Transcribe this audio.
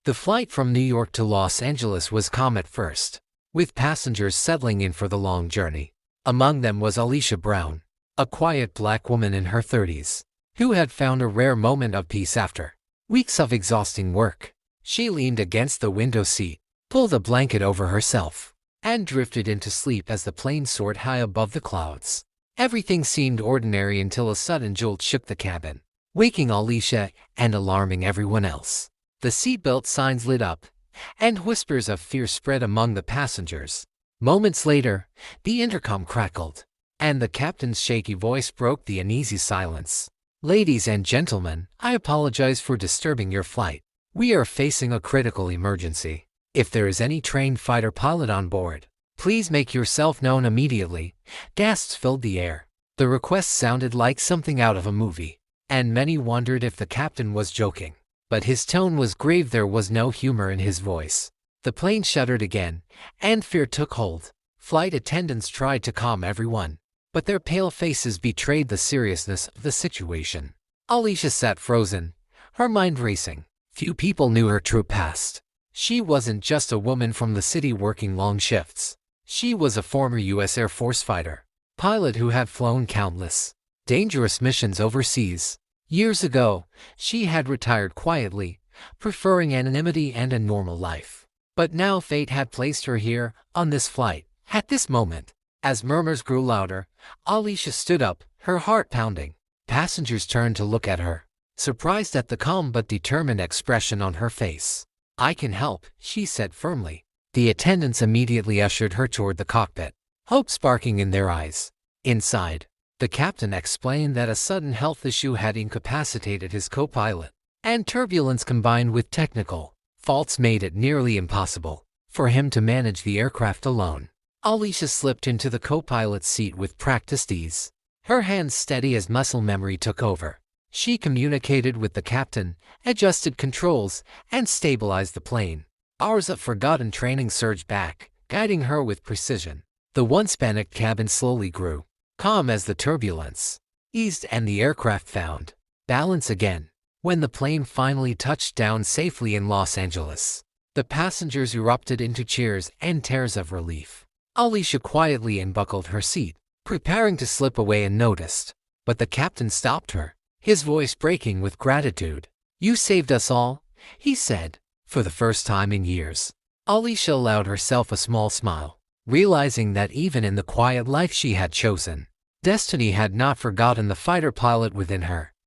The flight from New York to Los Angeles was calm at first, with passengers settling in for the long journey. Among them was Alicia Brown, a quiet black woman in her 30s, who had found a rare moment of peace after weeks of exhausting work. She leaned against the window seat, pulled a blanket over herself, and drifted into sleep as the plane soared high above the clouds. Everything seemed ordinary until a sudden jolt shook the cabin, waking Alicia and alarming everyone else. The seatbelt signs lit up, and whispers of fear spread among the passengers. Moments later, the intercom crackled, and the captain's shaky voice broke the uneasy silence. "Ladies and gentlemen, I apologize for disturbing your flight. We are facing a critical emergency. If there is any trained fighter pilot on board, please make yourself known immediately." Gasps filled the air. The request sounded like something out of a movie, and many wondered if the captain was joking. But his tone was grave. There was no humor in his voice. The plane shuddered again, and fear took hold. Flight attendants tried to calm everyone, but their pale faces betrayed the seriousness of the situation. Alicia sat frozen, her mind racing. Few people knew her true past. She wasn't just a woman from the city working long shifts. She was a former U.S. Air Force fighter pilot who had flown countless dangerous missions overseas. Years ago, she had retired quietly, preferring anonymity and a normal life. But now fate had placed her here, on this flight, at this moment. As murmurs grew louder, Alicia stood up, her heart pounding. Passengers turned to look at her, surprised at the calm but determined expression on her face. "I can help," she said firmly. The attendants immediately ushered her toward the cockpit, hope sparkling in their eyes. Inside, the captain explained that a sudden health issue had incapacitated his co-pilot, and turbulence combined with technical faults made it nearly impossible for him to manage the aircraft alone. Alicia slipped into the co-pilot's seat with practiced ease, her hands steady as muscle memory took over. She communicated with the captain, adjusted controls, and stabilized the plane. Hours of forgotten training surged back, guiding her with precision. The once panicked cabin slowly grew calm as the turbulence eased and the aircraft found balance again. When the plane finally touched down safely in Los Angeles, the passengers erupted into cheers and tears of relief. Alicia quietly unbuckled her seat, preparing to slip away unnoticed. But the captain stopped her, his voice breaking with gratitude. "You saved us all," he said. For the first time in years, Alicia allowed herself a small smile, realizing that even in the quiet life she had chosen, destiny had not forgotten the fighter pilot within her.